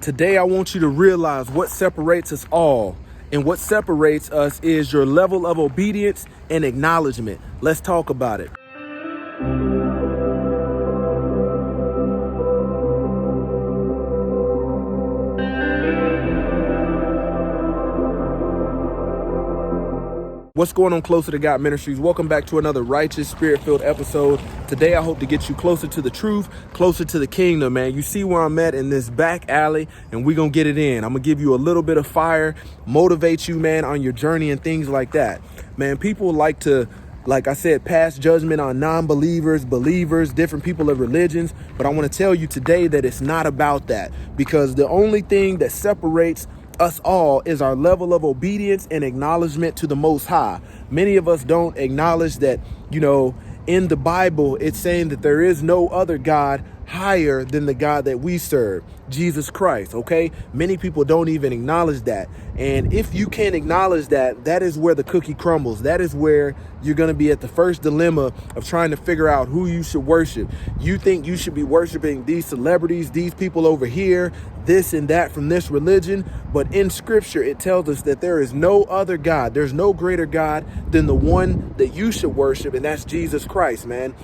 Today, I want you to realize what separates us all. And what separates us is your level of obedience and acknowledgement. Let's talk about it. What's going on, Closer to God Ministries? Welcome back to another righteous, spirit-filled episode. Today, I hope to get you closer to the truth, closer to the kingdom, man. You see where I'm at in this back alley, and we're going to get it in. I'm going to give you a little bit of fire, motivate you, man, on your journey and things like that. Man, people like to, like I said, pass judgment on non-believers, believers, different people of religions. But I want to tell you today that it's not about that, because the only thing that separates us all is our level of obedience and acknowledgement to the Most High. Many of us don't acknowledge that, in the Bible, it's saying that there is no other God higher than the God that we serve, Jesus Christ. Okay. Many people don't even acknowledge that. And if you can't acknowledge that, that is where the cookie crumbles. That is where you're going to be at the first dilemma of trying to figure out who you should worship. You think you should be worshiping these celebrities, these people over here, this and that from this religion. But in scripture, it tells us that there is no other God. There's no greater God than the one that you should worship. And that's Jesus Christ, man.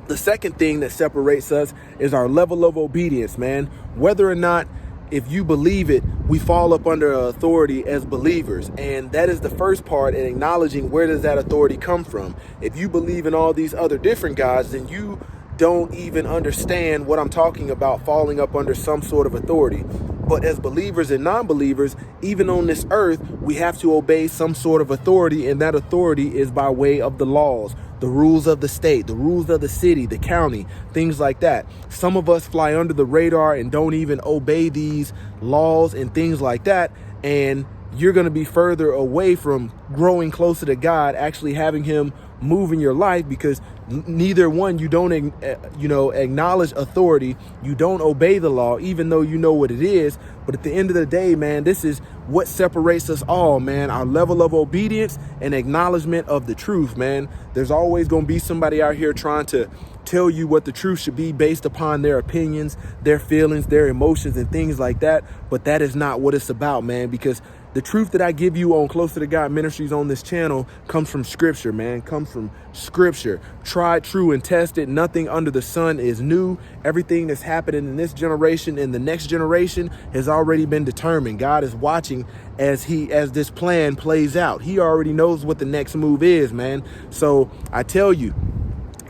The second thing that separates us is our level of obedience, man. Whether or not, if you believe it, we fall up under authority as believers. And that is the first part in acknowledging where does that authority come from. If you believe in all these other different gods, then you don't even understand what I'm talking about, falling up under some sort of authority. But as believers and non-believers, even on this earth, we have to obey some sort of authority. And that authority is by way of the laws, the rules of the state, the rules of the city, the county, things like that. Some of us fly under the radar and don't even obey these laws and things like that. And you're going to be further away from growing closer to God, actually having him move in your life, because neither one, you don't, acknowledge authority. You don't obey the law, even though you know what it is. But at the end of the day, man, this is what separates us all, man. Our level of obedience and acknowledgement of the truth, man. There's always going to be somebody out here trying to tell you what the truth should be based upon their opinions, their feelings, their emotions, and things like that. But that is not what it's about, man, because the truth that I give you on Closer to God Ministries on this channel comes from scripture, man, comes from scripture. Tried, true, and tested. Nothing under the sun is new. Everything that's happening in this generation and the next generation has already been determined. God is watching as this plan plays out. He already knows what the next move is, man. So I tell you,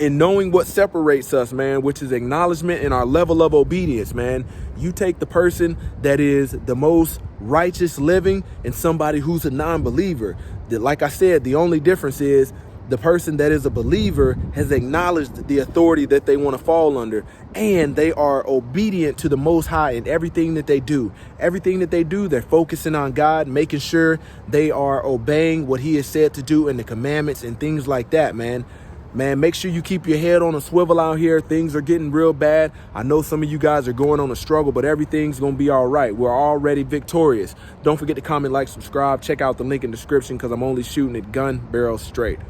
in knowing what separates us, man, which is acknowledgement and our level of obedience, man, you take the person that is the most righteous living and somebody who's a non-believer. That, like I said, the only difference is the person that is a believer has acknowledged the authority that they want to fall under, and they are obedient to the Most High in everything that they do. Everything that they do, they're focusing on God, making sure they are obeying what he has said to do in the commandments and things like that, man. Man, make sure you keep your head on a swivel out here. Things are getting real bad. I know some of you guys are going on a struggle, but everything's going to be all right. We're already victorious. Don't forget to comment, like, subscribe. Check out the link in the description, because I'm only shooting it gun barrel straight.